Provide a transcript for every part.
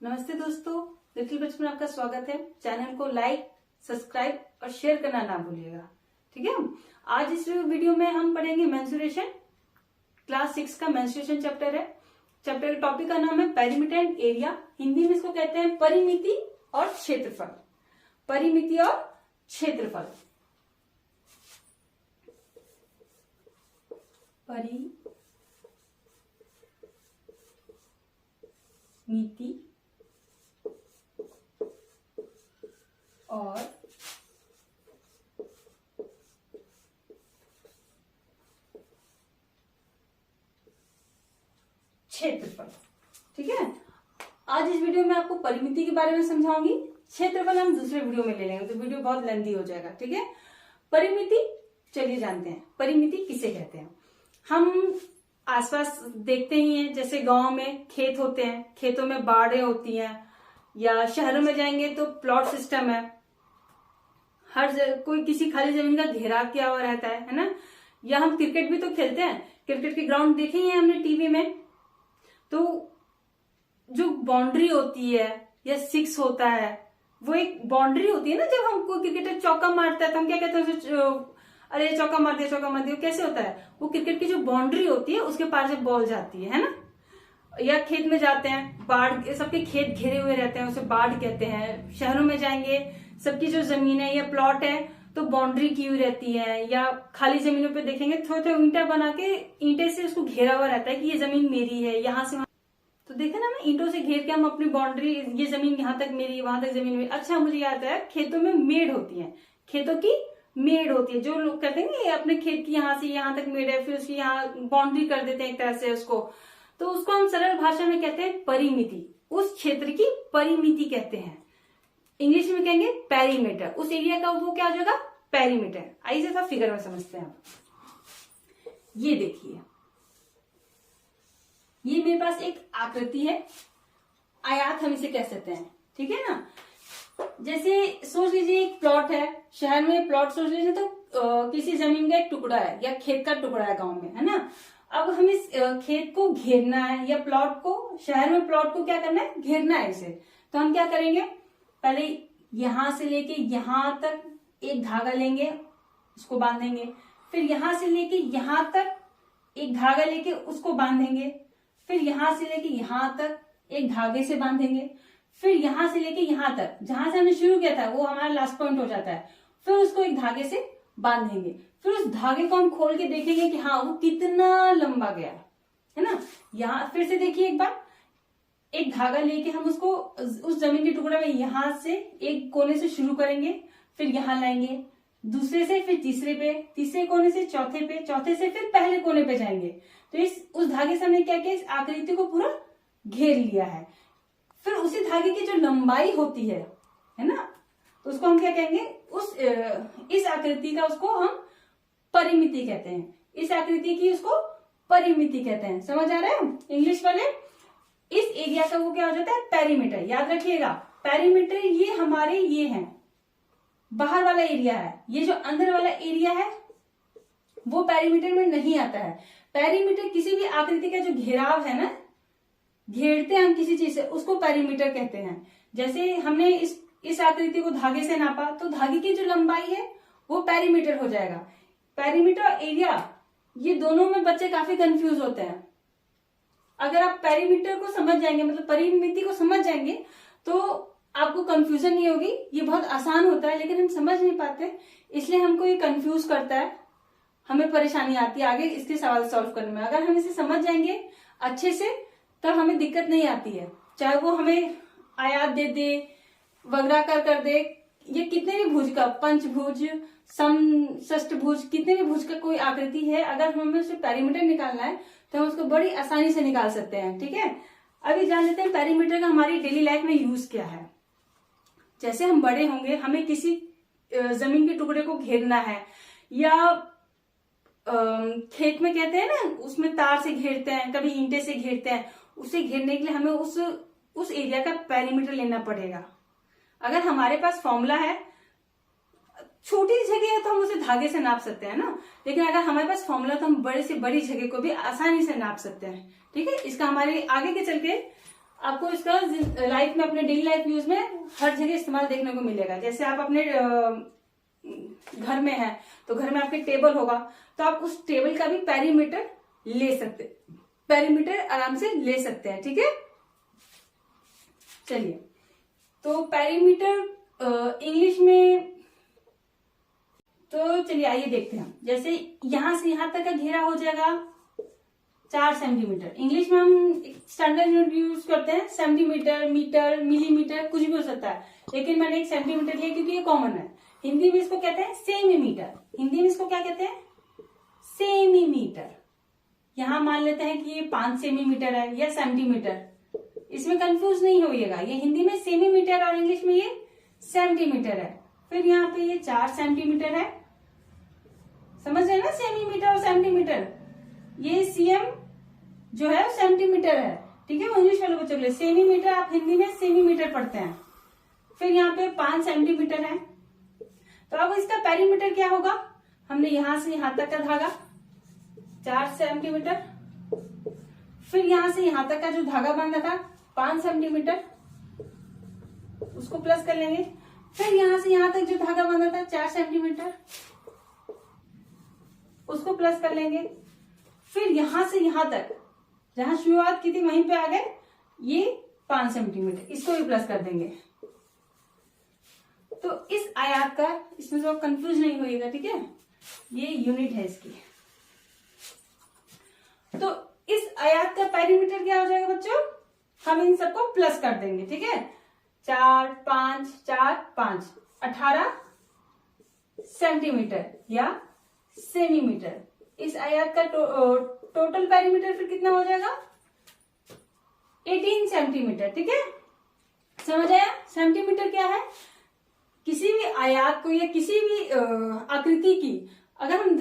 नमस्ते दोस्तों, लिटिल बच्चन में आपका स्वागत है। चैनल को लाइक, सब्सक्राइब और शेयर करना ना भूलिएगा। ठीक है। आज इस वीडियो में हम पढ़ेंगे मेंस्ट्रुएशन। क्लास 6 का मेंस्ट्रुएशन चैप्टर है। चैप्टर का टॉपिक का नाम है पेरीमीटर एंड एरिया। हिंदी में इसको कहते हैं परिमिति और क्षेत्रफल। परिमिति और क्षेत्रफल। परिमिति और क्षेत्रफल। ठीक है। आज इस वीडियो में आपको परिमिति के बारे में समझाऊंगी। क्षेत्रफल हम दूसरे वीडियो में ले लेंगे, तो वीडियो बहुत लेंथी हो जाएगा। ठीक है। परिमिति, चलिए जानते हैं परिमिति किसे कहते हैं। हम आसपास देखते ही हैं, जैसे गांव में खेत होते हैं, खेतों में बाड़ें होती हैं, या शहरों में जाएंगे तो प्लॉट सिस्टम है। कोई किसी खाली जमीन का घेराव किया हुआ रहता है ना। या हम क्रिकेट भी तो खेलते हैं, क्रिकेट के ग्राउंड देखे ही हैं हमने टीवी में। तो जो बाउंड्री होती है या 6 होता है, वो एक बाउंड्री होती है ना। जब हम कोई क्रिकेटर चौका मारता है तो हम क्या कहते हैं, अरे चौका मार दिया, चौका मार दिया। कैसे होता है, वो क्रिकेट की जो बाउंड्री होती है उसके पार से बॉल जाती है ना। या खेत में जाते हैं, बाढ़, सबके खेत घिरे हुए रहते हैं, उसे बाढ़ कहते हैं। शहरों में जाएंगे, सबकी जो जमीन है या प्लॉट है तो बाउंड्री की हुई रहती है। या खाली जमीनों पे देखेंगे थोड़े थोड़े ईंटा बना के, ईंटे से उसको घेरा हुआ रहता है कि ये जमीन मेरी है, यहाँ से वहां। तो देखा ना, मैं ईंटों से घेर के हम अपनी बाउंड्री, ये जमीन यहाँ तक मेरी, वहां तक जमीन मेरी। अच्छा, मुझे याद है, खेतों में मेड़ होती है, खेतों की मेड़ होती है। जो लोग कहते हैं ये अपने खेत की यहाँ से यहाँ तक मेड़ है, फिर उसकी यहाँ बाउंड्री कर देते हैं एक तरह से उसको। तो उसको हम सरल भाषा में कहते हैं परिमिति। उस क्षेत्र की परिमिति कहते हैं। इंग्लिश में कहेंगे पेरीमीटर। उस एरिया का वो क्या हो जाएगा, पेरीमीटर। आइए जरा फिगर में समझते हैं। ये देखिए, ये मेरे पास एक आकृति है, आयात हम इसे कह सकते हैं। ठीक है ना। जैसे सोच लीजिए एक प्लॉट है, शहर में प्लॉट सोच लीजिए तो किसी जमीन का एक टुकड़ा है या खेत का टुकड़ा है गांव में, है ना। अब हम इस खेत को घेरना है, या प्लॉट को, शहर में प्लॉट को क्या करना है, घेरना है इसे। तो हम क्या करेंगे, पहले यहां से लेके यहां तक एक धागा लेंगे, उसको बांधेंगे। फिर यहां से लेके यहां तक एक धागा लेके उसको बांधेंगे। फिर यहां से लेके यहां तक एक धागे से बांधेंगे। फिर यहां से लेके यहां तक, जहां से हमने शुरू किया था वो हमारा लास्ट पॉइंट हो जाता है। फिर उसको एक धागे से बांधेंगे। फिर उस धागे को हम खोल के देखेंगे कि हाँ वो कितना लंबा गया, है ना। यहाँ फिर से देखिए एक बार, एक धागा लेके हम उसको उस जमीन के टुकड़े में यहां से एक कोने से शुरू करेंगे, फिर यहां लाएंगे, दूसरे से फिर तीसरे पे, तीसरे कोने से चौथे पे, चौथे से फिर पहले कोने पे जाएंगे। तो उस धागे से हमने क्या किया, इस आकृति को पूरा घेर लिया है। फिर उसी धागे की जो लंबाई होती है ना, तो उसको हम क्या कहेंगे, इस आकृति का उसको हम परिमिति कहते हैं। इस आकृति की उसको परिमिति कहते हैं। समझ आ रहा है इंग्लिश वाले। इस एरिया का वो क्या हो जाता है, पेरीमीटर। याद रखिएगा, पेरीमीटर ये हमारे ये हैं, बाहर वाला एरिया है। ये जो अंदर वाला एरिया है वो पेरीमीटर में नहीं आता है। पेरीमीटर किसी भी आकृति का जो घेराव है ना, घेरते हैं हम किसी चीज से, उसको पेरीमीटर कहते हैं। जैसे हमने इस आकृति को धागे से नापा, तो धागे की जो लंबाई है वो पेरीमीटर हो जाएगा। पेरीमीटर और एरिया, ये दोनों में बच्चे काफी कंफ्यूज होते हैं। अगर आप पेरीमीटर को समझ जाएंगे, मतलब परिमिति को समझ जाएंगे, तो आपको कंफ्यूजन नहीं होगी। ये बहुत आसान होता है, लेकिन हम समझ नहीं पाते, इसलिए हमको ये कंफ्यूज करता है, हमें परेशानी आती है आगे इसके सवाल सॉल्व करने में। अगर हम इसे समझ जाएंगे अच्छे से, तब हमें दिक्कत नहीं आती है। चाहे वो हमें आयात दे दे, वक्राकार कर दे, ये कितने भी भुज का, पंचभुज, षष्ठभुज, कितने भी भुज का कोई आकृति है, अगर हमें उसे पेरीमीटर निकालना है तो हम उसको बड़ी आसानी से निकाल सकते हैं। ठीक है। अभी जान लेते हैं पेरीमीटर का हमारी डेली लाइफ में यूज क्या है। जैसे हम बड़े होंगे, हमें किसी जमीन के टुकड़े को घेरना है, या खेत में कहते हैं ना, उसमें तार से घेरते हैं, कभी ईंटे से घेरते हैं। उसे घेरने के लिए हमें उस एरिया का पेरीमीटर लेना पड़ेगा। अगर हमारे पास फॉर्मूला है, छोटी जगह है तो हम उसे धागे से नाप सकते हैं ना, लेकिन अगर हमारे पास फॉर्मूला तो हम बड़े से बड़ी जगह को भी आसानी से नाप सकते हैं। ठीक है। इसका हमारे आगे के चल के आपको इसका लाइफ में, अपने डेली लाइफ यूज में हर जगह इस्तेमाल देखने को मिलेगा। जैसे आप अपने घर में हैं तो घर में आपके टेबल होगा, तो आप उस टेबल का भी पेरीमीटर ले सकते, पेरीमीटर आराम से ले सकते हैं। ठीक है, चलिए, तो पेरीमीटर इंग्लिश में, तो चलिए आइए देखते हैं। जैसे यहां से यहां तक का घेरा हो जाएगा 4 सेंटीमीटर। इंग्लिश में हम स्टैंडर्ड यूनिट यूज करते हैं सेंटीमीटर, मीटर, मिलीमीटर, कुछ भी हो सकता है, लेकिन मैंने एक सेंटीमीटर लिया क्योंकि ये कॉमन है। हिंदी में इसको कहते हैं सेमीमीटर। हिंदी में इसको क्या कहते हैं? सेमीमीटर। यहां मान लेते हैं कि ये 5 सेमीमीटर है या सेंटीमीटर, इसमें कंफ्यूज नहीं होइएगा। ये हिंदी में सेमीमीटर और इंग्लिश में ये सेंटीमीटर है। फिर यहाँ पे ये 4 सेंटीमीटर है, समझ रहे हैं ना, सेमीमीटर और सेंटीमीटर। ये सीएम जो है सेंटीमीटर है, ठीक है, वो इंग्लिश वाले बच्चों के लिए। सेमीमीटर आप हिंदी में सेमीमीटर पढ़ते हैं। फिर यहाँ पे 5 सेंटीमीटर है। तो अब इसका पेरीमीटर क्या होगा? हमने यहां से यहां तक का धागा 4 सेंटीमीटर, फिर यहां से यहां तक का जो धागा बांधा था 5 सेंटीमीटर, उसको प्लस कर लेंगे। फिर यहां से यहां तक जो धागा बांधा था 4 सेंटीमीटर, उसको प्लस कर लेंगे। फिर यहां से यहां तक जहां शुरुआत की थी वहीं पे आ गए ये 5 सेंटीमीटर, इसको भी प्लस कर देंगे। तो इस आयात का, इसमें जो कंफ्यूज नहीं होइएगा, ठीक है, ये यूनिट है इसकी। तो इस आयात का पेरीमीटर क्या हो जाएगा बच्चों? हम इन सबको प्लस कर देंगे, ठीक है। 4, 5, 4, 5, 18 सेंटीमीटर या सेमीमीटर। इस आयत का टोटल पेरीमीटर फिर कितना हो जाएगा? 18 सेंटीमीटर, ठीक है, समझ आया? सेंटीमीटर क्या है? किसी भी आयत को या किसी भी आकृति की अगर हम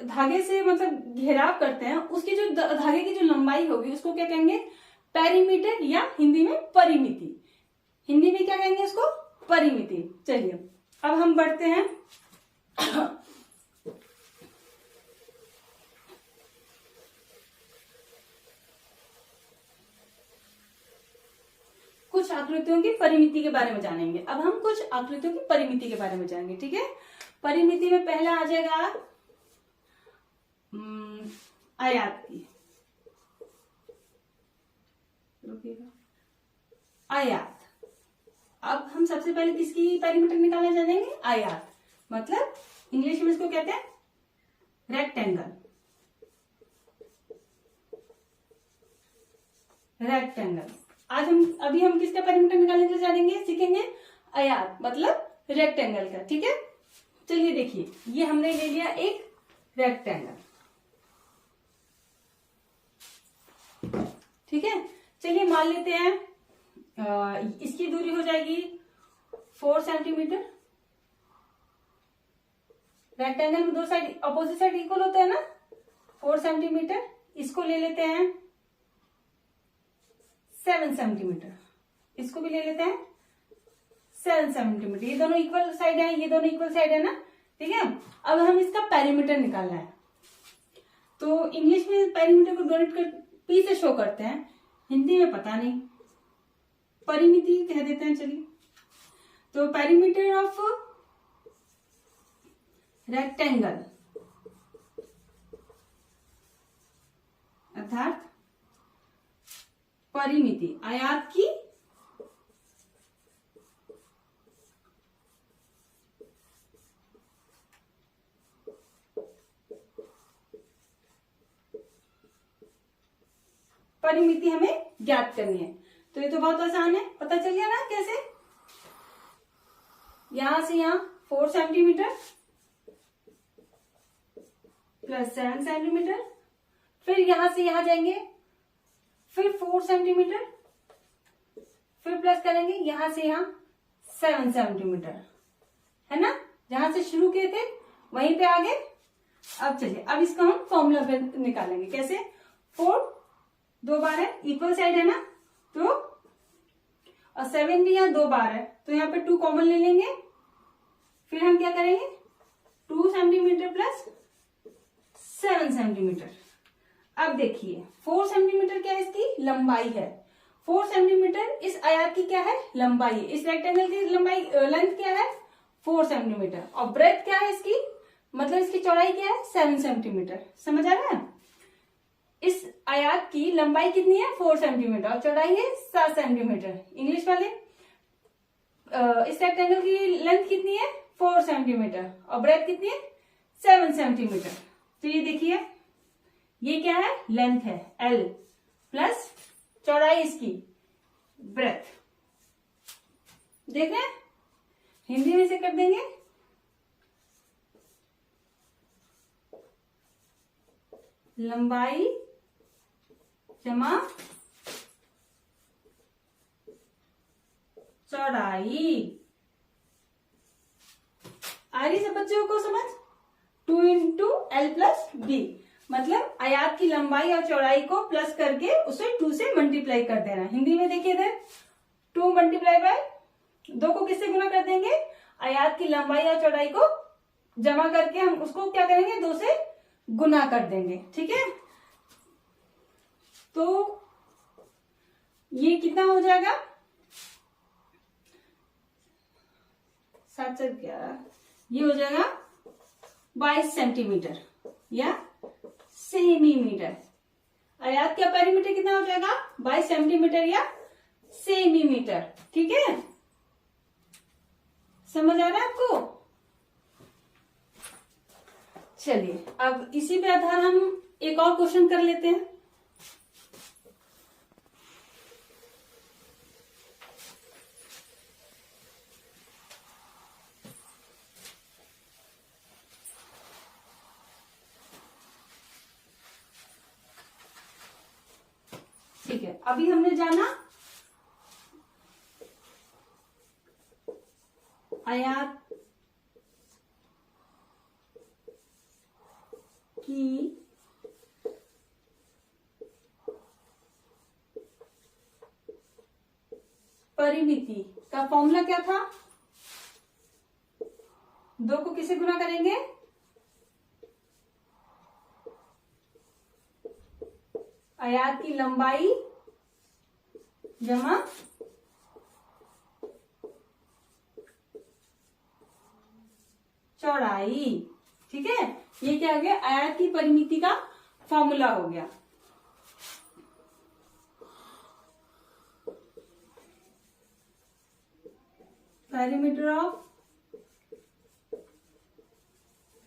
धागे से मतलब घेराव करते हैं, उसकी जो धागे की जो लंबाई होगी उसको क्या कहेंगे? पेरीमीटर या हिंदी में परिमिति। हिंदी में क्या कहेंगे उसको? परिमिति। चलिए अब हम बढ़ते हैं कुछ आकृतियों की परिमिति के बारे में जानेंगे। अब हम कुछ आकृतियों की परिमिति के बारे में जानेंगे, ठीक है। परिमिति में पहला आ जाएगा आयात की। आयात। अब हम सबसे पहले किसकी पेरीमीटर निकालना जानेंगे? आयात। मतलब इंग्लिश में इसको कहते हैं रेक्टेंगल। रेक्टेंगल। अभी हम किसका पेरीमीटर निकालने के लिए जानेंगे, सीखेंगे? आयात मतलब रेक्टेंगल का, ठीक है। चलिए देखिए, ये हमने ले लिया एक रेक्टेंगल, ठीक है। चलिए मान लेते हैं इसकी दूरी हो जाएगी 4 सेंटीमीटर। रेक्टेंगल में दो साइड अपोजिट साइड इक्वल होता है ना, 4 सेंटीमीटर। इसको ले लेते हैं 7 सेंटीमीटर, इसको भी ले लेते हैं 7 सेंटीमीटर। ये दोनों इक्वल साइड है, ये दोनों इक्वल साइड है ना, ठीक है। अब हम इसका पेरीमीटर निकालना है। तो इंग्लिश में पेरीमीटर को डोनेट कर पी से शो करते हैं, हिंदी में पता नहीं, परिमिति कह देते हैं। चलिए, तो पेरीमीटर ऑफ रेक्टेंगल अर्थात परिमिति, आयात की परिमिति हमें ज्ञात करनी है। तो ये तो बहुत आसान है, पता चल गया ना कैसे। यहां से यहां 4 सेंटीमीटर प्लस 7 सेंटीमीटर, फिर यहां से यहां जाएंगे, फिर 4 सेंटीमीटर, फिर प्लस करेंगे यहां से यहां 7 सेंटीमीटर, है ना। जहां से शुरू किए थे वहीं पे आगे। अब चलिए, अब इसका हम फॉर्मूला निकालेंगे। कैसे? 4 2 बार है, इक्वल साइड है ना, तो और 7 भी यहाँ 2 बार है, तो यहाँ पे 2 कॉमन ले लेंगे। फिर हम क्या करेंगे? 2 सेंटीमीटर प्लस 7 सेंटीमीटर। अब देखिए 4 सेंटीमीटर क्या है? इसकी लंबाई है। 4 सेंटीमीटर इस आयत की क्या है, लंबाई है। इस रेक्टेंगल की लंबाई लेंथ क्या है, 4 सेंटीमीटर, और ब्रेथ क्या है इसकी, मतलब इसकी चौड़ाई क्या है, 7 सेंटीमीटर। समझ आ रहा है। इस आयत की लंबाई कितनी है, 4 सेंटीमीटर, और चौड़ाई है 7 सेंटीमीटर। इंग्लिश वाले इस रेक्टेंगल की लेंथ कितनी है, 4 सेंटीमीटर, और ब्रेथ कितनी है, 7 सेंटीमीटर। तो ये देखिए, ये क्या है, लेंथ है L प्लस चौड़ाई इसकी ब्रेथ। देख रहे हैं, हिंदी में से कर देंगे, लंबाई जमा चौड़ाई। आ रही सब बच्चों को समझ। 2 इंटू एल प्लस बी, मतलब आयत की लंबाई और चौड़ाई को प्लस करके उसे 2 से मल्टीप्लाई कर देना। हिंदी में देखिए इधर 2 मल्टीप्लाई बाय 2 को किससे गुना कर देंगे, आयत की लंबाई और चौड़ाई को जमा करके हम उसको क्या करेंगे, 2 से गुना कर देंगे। ठीक है, तो ये कितना हो जाएगा, 7 से 11, ये हो जाएगा 22 सेंटीमीटर या सेमीमीटर। आयत का पेरीमीटर कितना हो जाएगा, 22 सेंटीमीटर या सेमीमीटर। ठीक है, समझ आ रहा है आपको। चलिए अब इसी पे आधार हम एक और क्वेश्चन कर लेते हैं। ठीक है, अभी हमने जाना आयत की परिमिति का फॉर्मूला क्या था, 2 को किससे गुना करेंगे, आयत की लंबाई जमा चौड़ाई। ठीक है, ये क्या हो गया, आयत की परिमिति का फॉर्मूला हो गया। Perimeter of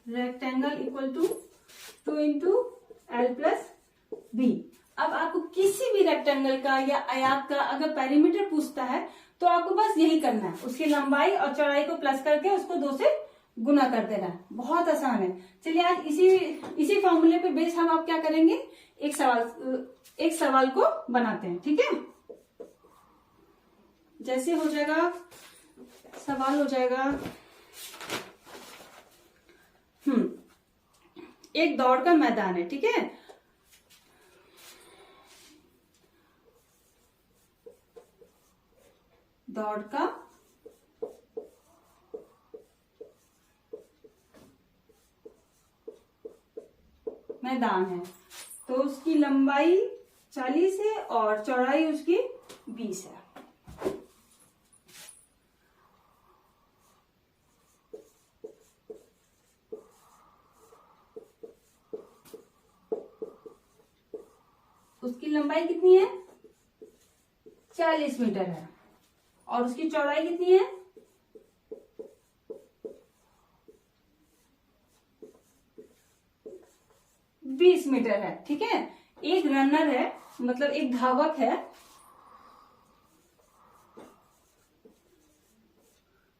rectangle equal to 2 into L plus B. अब आपको किसी भी रेक्टेंगल का या आयत का अगर पेरीमीटर पूछता है तो आपको बस यही करना है, उसकी लंबाई और चौड़ाई को प्लस करके उसको 2 से गुना कर देना है। बहुत आसान है। चलिए आज इसी फॉर्मूले पे बेस हम आप क्या करेंगे, एक सवाल को बनाते हैं। ठीक है, जैसे हो जाएगा, सवाल हो जाएगा, एक दौड़ का मैदान है। ठीक है, दौड़ का मैदान है, तो उसकी लंबाई 40 है और चौड़ाई उसकी 20 है। उसकी लंबाई कितनी है, 40 मीटर है, और उसकी चौड़ाई कितनी है, 20 मीटर है। ठीक है, एक रनर है, मतलब एक धावक है,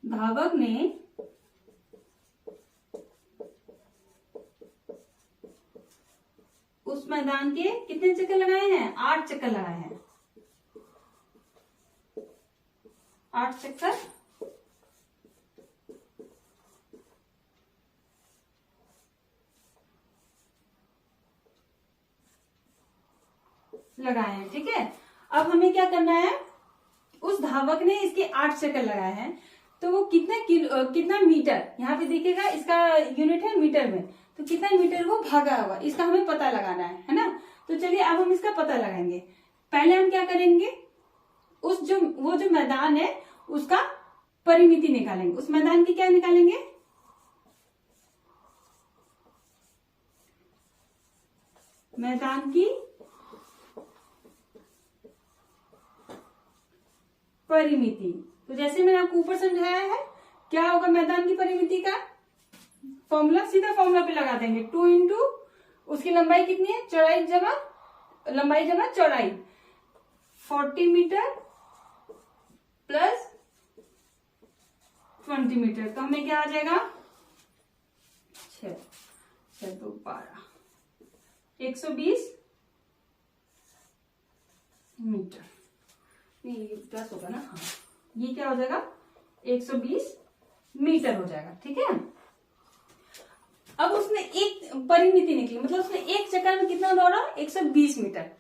धावक ने उस मैदान के कितने चक्कर लगाए हैं, 8 चक्कर लगाए हैं, 8 चक्कर लगाए हैं। ठीक है, अब हमें क्या करना है, उस धावक ने इसके 8 चक्कर लगाए हैं, तो वो कितना मीटर, यहाँ पे देखिएगा इसका यूनिट है मीटर में, तो कितना मीटर वो भागा होगा, इसका हमें पता लगाना है ना। तो चलिए अब हम इसका पता लगाएंगे। पहले हम क्या करेंगे, वो जो मैदान है उसका परिमिति निकालेंगे। उस मैदान की क्या निकालेंगे? मैदान की परिमिति। तो जैसे मैंने आपको ऊपर समझाया है, क्या होगा मैदान की परिमिति का फॉर्मूला? सीधा फॉर्मूला पे लगा देंगे, 2 इंटू उसकी लंबाई कितनी है, चौड़ाई जमा लंबाई जमा चौड़ाई, 40 मीटर प्लस 20 मीटर। तो हमें क्या आ जाएगा? 6 2 12 120 मीटर। नहीं ये प्लस होगा ना, हाँ ये क्या हो जाएगा? 120 मीटर हो जाएगा। ठीक है। अब उसने एक परिमिति निकली, मतलब उसने एक चक्कर में कितना दौड़ा? 120 मीटर।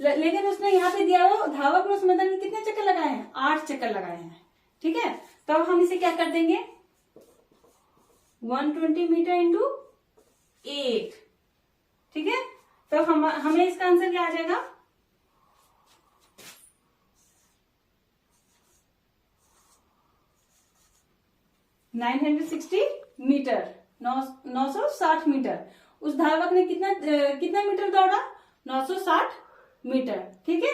लेकिन उसने यहाँ पे दिया हुआ धावक ने उस मैदान में कितने चक्कर लगाए हैं? 8 चक्कर लगाए हैं। ठीक है। तो अब हम इसे क्या कर देंगे? 120 मीटर इंटू 8। ठीक है। तो हमें इसका आंसर क्या आ जाएगा? 960 मीटर, 960 मीटर। उस धावक ने कितना मीटर दौड़ा? 960 मीटर। ठीक है।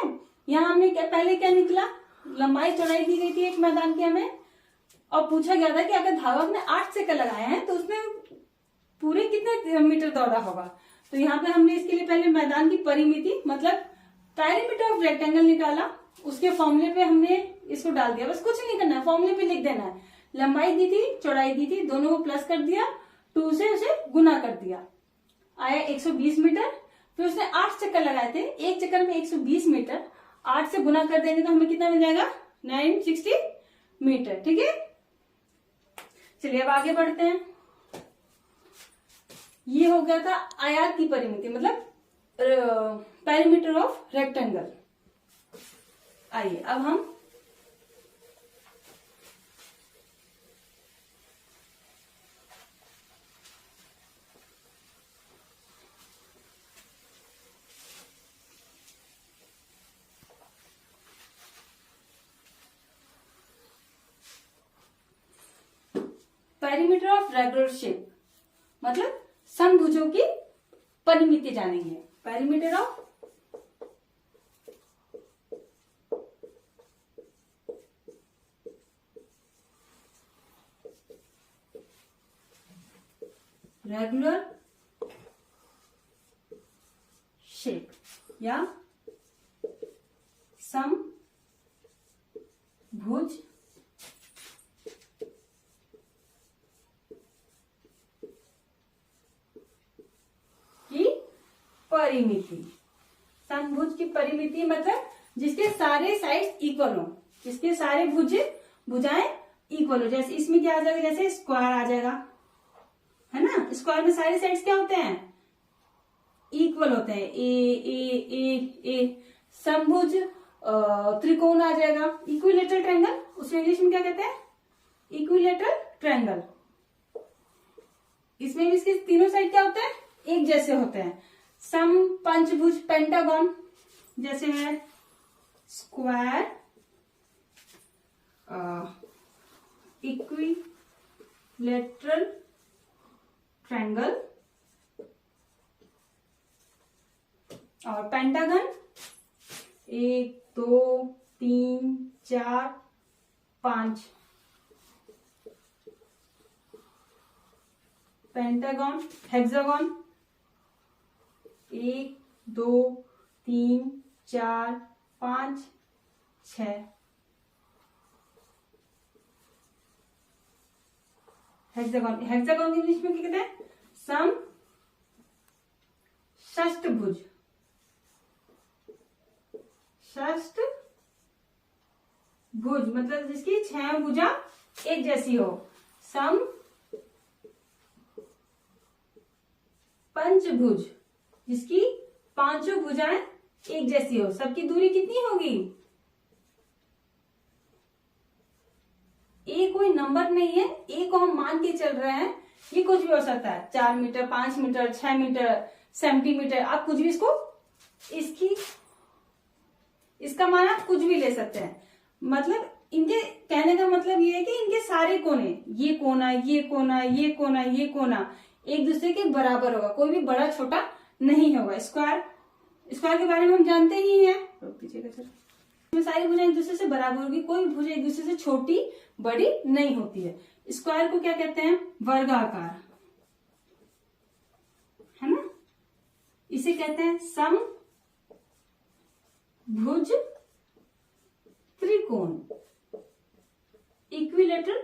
यहाँ हमने पहले क्या निकला? लंबाई चौड़ाई दी गई थी एक मैदान की हमें, और पूछा गया था कि अगर धावक ने 8 चक्कर लगाए हैं तो उसने पूरे कितने मीटर दौड़ा होगा। तो यहाँ पे हमने इसके लिए पहले मैदान की परिमिति मतलब पेरीमीटर ऑफ रेक्टेंगल निकाला, उसके फॉर्मूले पे हमने इसको डाल दिया। बस कुछ नहीं करना है, फॉर्मूले पे लिख देना है। लंबाई दी थी, चौड़ाई दी थी, दोनों को प्लस कर दिया, 2 से उसे गुना कर दिया, आया 120 मीटर। फिर उसने 8 चक्कर लगाए थे, एक चक्कर में 120 मीटर, 8 से गुना कर देंगे तो हमें कितना मिल जाएगा? 960 मीटर। ठीक है। चलिए अब आगे बढ़ते हैं। ये हो गया था आयत की परिमिति मतलब पेरीमीटर ऑफ रेक्टेंगल। आइए अब हम पेरीमीटर ऑफ रेगुलर शेप मतलब समभुजों की परिमिति जानेंगे। पेरीमीटर ऑफ रेगुलर शेप या समभुज परिमिति। समभुज की परिमिति मतलब जिसके सारे साइड्स इक्वल हो, जिसके सारे भुजाएं इक्वल हो। जैसे इसमें क्या आ जाएगा? जैसे स्क्वायर आ जाएगा, है ना। स्क्वायर में सारे साइड्स क्या होते हैं? इक्वल होते हैं, ए ए ए ए। समभुज त्रिकोण आ जाएगा, इक्विलेटरल ट्रायंगल, उसे इंग्लिश में क्या कहते हैं? Equilateral triangle. इसमें भी इसके तीनों साइड क्या होते हैं? एक जैसे होते हैं। सम पंचभुज पेंटागन जैसे है स्क्वायर, इक्विलेटरल ट्रायंगल और pentagon 1 2 3 4 5। Pentagon, hexagon 1 2 3 4 5 6। Hexagon, hexagon English में क्या कहते हैं? सम षष्टभुज, षष्टभुज मतलब जिसकी 6 भुजा एक जैसी हो। सम पंचभुज जिसकी 5 भुजाएं एक जैसी हो। सबकी दूरी कितनी होगी? ए कोई नंबर नहीं है, ए को हम मान के चल रहे हैं, ये कुछ भी हो सकता है, 4 मीटर 5 मीटर 6 मीटर सेंटीमीटर, आप कुछ भी इसको इसका मान आप कुछ भी ले सकते हैं। मतलब इनके कहने का मतलब ये है कि इनके सारे कोने, ये कोना, ये कोना, ये कोना, ये कोना एक दूसरे के बराबर होगा, कोई भी बड़ा छोटा नहीं होगा। स्क्वायर के बारे में हम जानते ही हैं। सारी भुजाएं एक दूसरे से बराबर होगी, कोई भुजा एक दूसरे से छोटी बड़ी नहीं होती है। स्क्वायर को क्या कहते हैं? वर्गाकार, है ना। इसे कहते हैं समभुज त्रिकोण, इक्विलेटरल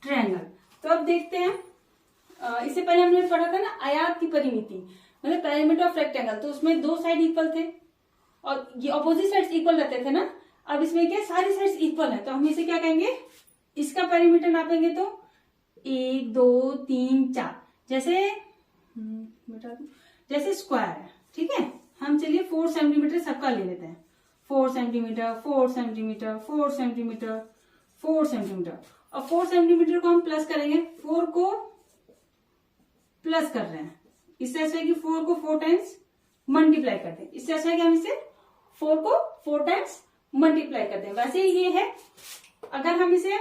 ट्रायंगल। तो अब देखते हैं, इससे पहले हमने पढ़ा था ना आयात की परिमिति, मतलब पेरीमीटर ऑफ रेक्टेंगल। तो उसमें दो साइड इक्वल थे और ये ऑपोजिट साइड्स इक्वल रहते थे ना। अब इसमें क्या सारी साइड्स इक्वल है, तो हम इसे क्या कहेंगे? इसका पेरीमीटर नापेंगे तो 1 2 3 4, जैसे स्क्वायर है, ठीक है। हम चलिए 4 सेंटीमीटर सबका ले लेते हैं। 4 सेंटीमीटर, 4 सेंटीमीटर, 4 सेंटीमीटर, 4 सेंटीमीटर। और 4 सेंटीमीटर को हम प्लस करेंगे, 4 को प्लस कर रहे हैं। इससे अच्छा है कि 4 को 4 टाइम्स मल्टीप्लाई करते हैं। इससे अच्छा है कि हम इसे 4 को 4 टाइम्स मल्टीप्लाई करते हैं। वैसे ही ये है, अगर हम इसे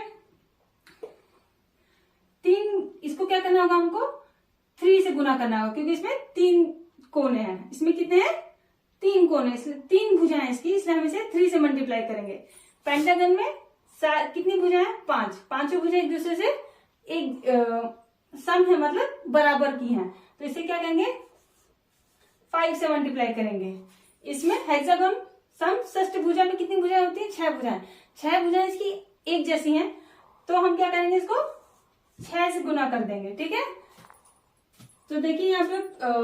3, इसको क्या करना होगा? हमको 3 से गुना करना होगा, क्योंकि इसमें 3 कोने हैं। इसमें कितने हैं? 3 कोने, इसलिए 3 भुजाएं इसकी, इसलिए हम इसे 3 से मल्टीप्लाई करेंगे। पेंटागन में कितनी भुजाएं? 5। पांचों भुजाएं एक दूसरे से एक सम है, मतलब बराबर की हैं। तो इसे क्या कहेंगे? 5 से मल्टीप्लाई करेंगे। इसमें हेक्सागन सम षष्ठ भुजा में कितनी भुजाएं होती है? 6 भुजाएं। 6 भुजाएं इसकी एक जैसी हैं, तो हम क्या करेंगे? इसको 6 से गुना कर देंगे, ठीक है। तो देखिए यहाँ पे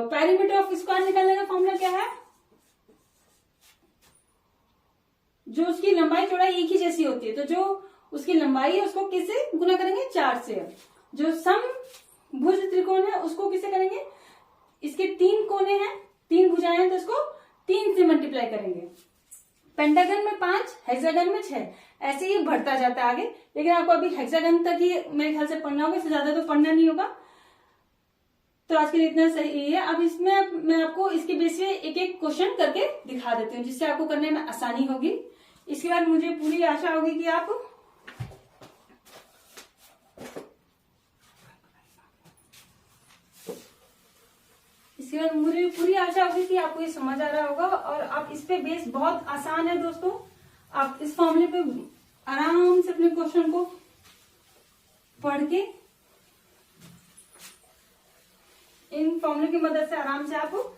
पेरीमीटर ऑफ स्क्वायर निकालने का फॉर्मूला क्या है? जो उसकी लंबाई चौड़ाई एक ही जैसी होती है, तो जो उसकी लंबाई है उसको किससे गुना करेंगे? 4 से। जो समभुज त्रिकोण है उसको किससे करेंगे? इसके 3 कोने हैं, 3 भुजाएं हैं, तो इसको 3 से मल्टीप्लाई करेंगे। पेंटागन में 5, हेक्सागन में 6, ऐसे ही बढ़ता जाता है आगे। लेकिन आपको अभी हेक्सागन तक ही मेरे ख्याल से पढ़ना होगा, इससे ज्यादा तो पढ़ना नहीं होगा। तो आज के लिए इतना सही है। अब इसमें मैं आपको इसके बेस पे एक एक क्वेश्चन करके दिखा देती हूँ, जिससे आपको करने में आसानी होगी। इसके बाद मुझे पूरी आशा होगी कि आप मुझे पूरी आशा होगी कि आपको ये समझ आ रहा होगा और आप इस पे बेस बहुत आसान है दोस्तों। आप इस फॉर्मूले पे आराम से अपने क्वेश्चन को पढ़ के, इन फॉर्मूले की मदद से आराम से आप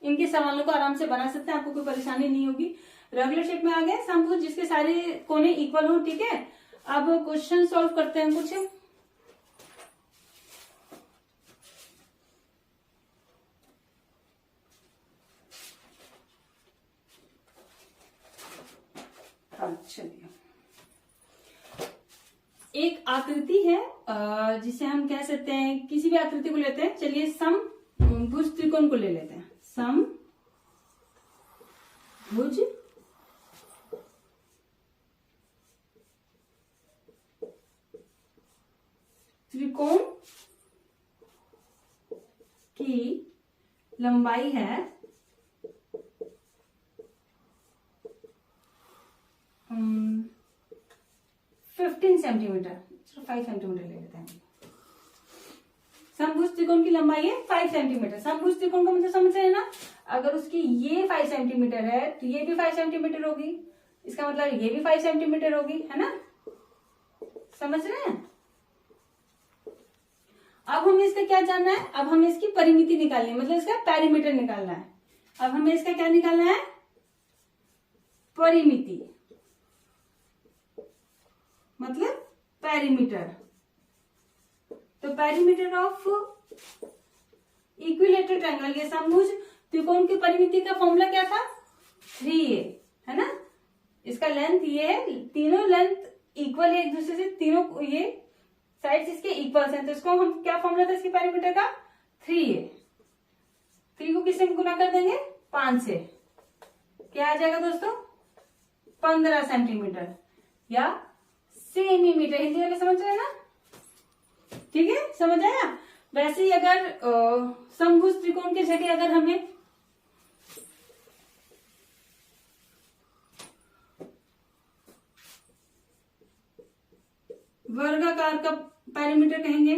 इनके सवालों को आराम से बना सकते हैं। आपको कोई परेशानी नहीं होगी। रेगुलर शेप में आ गए समभुज जिसके सारे कोने इक्वल हो, ठीक है। अब क्वेश्चन सॉल्व करते हैं कुछ। चलिए, एक आकृति है जिसे हम कह सकते हैं, किसी भी आकृति को लेते हैं। चलिए समभुज त्रिकोण को ले लेते हैं। समभुज त्रिकोण की लंबाई है 15 सेंटीमीटर। चलो 5 सेंटीमीटर ले लेते हैं। समभुज त्रिकोण की लंबाई है 5 सेंटीमीटर। समभुज त्रिकोण का मतलब समझ रहे हैं ना? अगर उसकी ये 5 सेंटीमीटर है तो ये भी 5 सेंटीमीटर होगी, इसका मतलब ये भी 5 सेंटीमीटर होगी, है ना? समझ रहे हैं? अब हमें इसका क्या जानना है? अब हमें इसकी परिमिति निकालनी है, मतलब इसका पेरीमीटर निकालना है। अब हमें इसका क्या निकालना है? परिमिति, मतलब पेरीमीटर। तो पेरीमीटर ऑफ इक्विलेटरल ट्रायंगल, ये समभुज त्रिकोण की परिमिति का फॉर्मूला क्या था? 3a, है ना? इसका लेंथ ये है, तीनों लेंथ इक्वल है एक दूसरे से, तीनों ये साइड्स इसके इक्वल हैं, तो इसको हम क्या फॉर्मूला था इसके पेरीमीटर का? 3a। 3 को किससे गुना कर देंगे? 5 से। क्या आ जाएगा दोस्तों? 15 सेंटीमीटर या सेमीमीटर। हिंदी वाले समझ रहे हैं ना? ठीक है, समझ आया? वैसे ही अगर समभुज त्रिकोण की जगह अगर हमें वर्गाकार का पेरीमीटर कहेंगे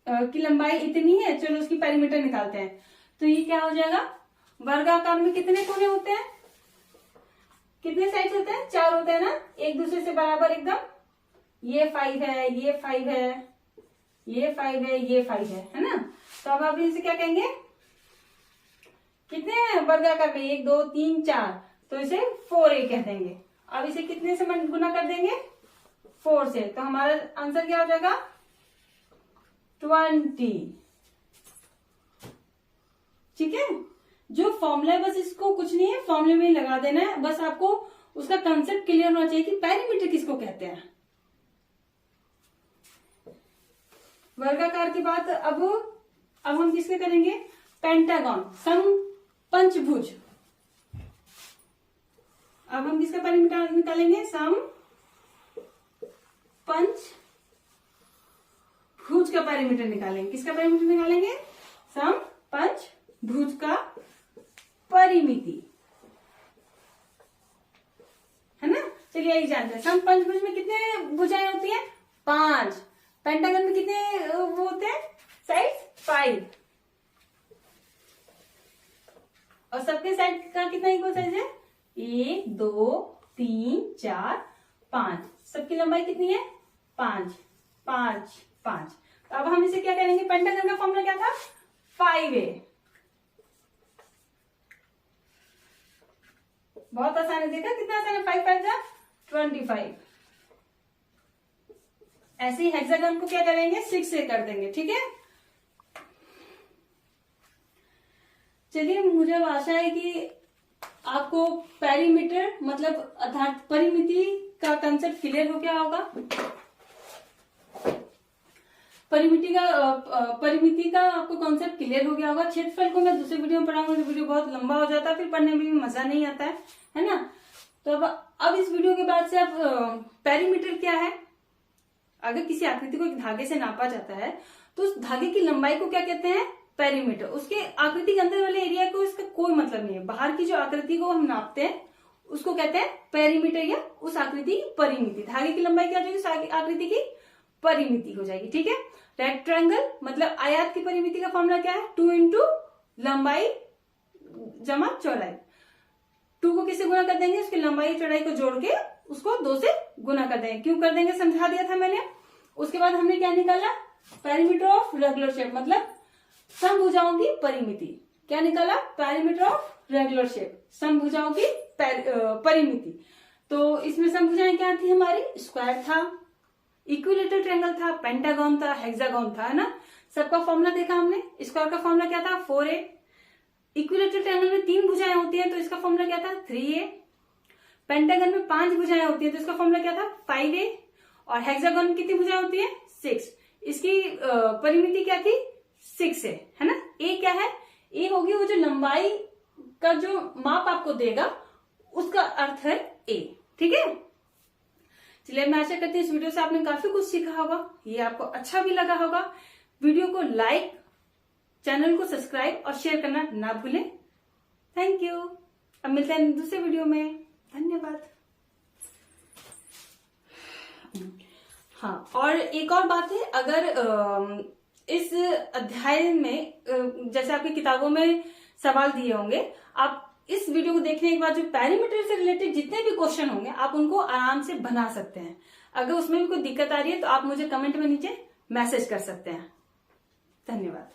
की लंबाई इतनी है, चलो उसकी पेरीमीटर निकालते हैं। तो ये क्या हो जाएगा, वर्गाकार में कितने कोने होते हैं, कितने साइड होते हैं, 4 होते हैं ना, एक दूसरे से बराबर एकदम। ये 5 है, ये 5 है, ये 5 है, ये 5 है ना। तो अब आप इसे क्या कहेंगे, कितने हैं वर्गाकार में, 1 2 3 4, तो इसे 4a कह देंगे। अब इसे कितने से गुना कर देंगे, 4 से, तो हमारा आंसर क्या हो जाएगा 20। ठीक है, जो फॉर्मूला है बस इसको कुछ नहीं है, फॉर्मूले में ही लगा देना है, बस आपको उसका कंसेप्ट क्लियर होना चाहिए कि पेरीमीटर किसको कहते हैं। वर्गाकार की बात अब हम किसके करेंगे, पेंटागन, समपंचभुज। अब हम किसका पेरीमीटर निकालेंगे, समपंचभुज का पेरीमीटर निकालेंगे। किसका पेरीमीटर निकालेंगे, समपंचभुज का परिमिति, है ना। चलिए यही जानते हैं, समपंचभुज में कितने भुजाएं होती हैं, 5। पेंटागन में कितने वो होते हैं साइड, 5। और सबके साइड का कितना इक्वल साइज है, 1 2 3 4 5। सबकी लंबाई कितनी है, 5 5 5। तो अब हम इसे क्या करेंगे, पेंटागन का फॉर्मूला क्या था, 5a। बहुत आसान है, देखा कितना आसान है, 5 5 जा 25। ऐसे ही हेक्सागन को क्या करेंगे, 6 से कर देंगे। ठीक है, चलिए मुझे आशा है कि आपको पेरीमीटर मतलब अर्थात परिमिति का कंसेप्ट क्लियर हो गया होगा। परिमिति का आपको कॉन्सेप्ट क्लियर हो गया होगा। क्षेत्रफल को मैं दूसरे वीडियो में पढ़ाऊंगा, वीडियो बहुत लंबा हो जाता है, फिर पढ़ने में भी मजा नहीं आता है ना। तो अब इस वीडियो के बाद से आप पेरीमीटर क्या है, अगर किसी आकृति को एक धागे से नापा जाता है तो उस धागे की लंबाई को क्या कहते हैं, पेरीमीटर। उसके आकृति के अंदर वाले एरिया को इसका कोई मतलब नहीं है, बाहर की जो आकृति को हम नापते हैं उसको कहते हैं पेरीमीटर, या उस आकृति की परिमिति। धागे की लंबाई क्या हो जाएगी, आकृति की परिमिति हो जाएगी। ठीक है, रेक्टेंगल मतलब आयत की परिमिति का फॉर्मूला क्या है, 2 इंटू लंबाई जमा चौड़ाई। 2 को किससे गुना कर देंगे, उसकी लंबाई चौड़ाई को जोड़ के उसको 2 से गुना कर देंगे। क्यों कर देंगे समझा दिया था मैंने। उसके बाद हमने क्या निकाला, पेरीमीटर ऑफ रेगुलर शेप मतलब समभुजाओं की परिमिति। क्या निकाला, पेरीमीटर ऑफ रेगुलर शेप, समभुजाओं की परिमिति। तो इसमें समभुजाएं क्या थी हमारी, स्क्वायर था, इक्विलेटरल ट्रायंगल था, पेंटागन था, हेक्सागन था, है ना। सबका फॉर्मूला देखा हमने। स्क्वायर का फॉर्मूला क्या था, 4a। इक्विलेटरल ट्रायंगल में 3 भुजाएं होती हैं तो इसका फॉर्मूला क्या था, 3a। पेंटागन में 5 भुजाएं होती है तो इसका फॉर्मूला क्या था, 5a। और हेक्सागन में कितनी भुजाएं होती है, 6। इसकी परिमिति क्या थी, 6 है ना। ए क्या है, ए होगी वो जो लंबाई का जो माप आपको देगा उसका अर्थ है ए। ठीक है, चलिए मैं आशा करती हूँ इस वीडियो से आपने काफी कुछ सीखा होगा, ये आपको अच्छा भी लगा होगा। वीडियो को लाइक, चैनल को सब्सक्राइब और शेयर करना ना भूलें। Thank you. अब मिलते हैं दूसरे वीडियो में, धन्यवाद। हाँ, और एक और बात है, अगर इस अध्याय में जैसे आपकी किताबों में सवाल दिए होंगे, आप इस वीडियो को देखने के बाद जो पेरीमीटर से रिलेटेड जितने भी क्वेश्चन होंगे आप उनको आराम से बना सकते हैं। अगर उसमें भी कोई दिक्कत आ रही है तो आप मुझे कमेंट में नीचे मैसेज कर सकते हैं। धन्यवाद।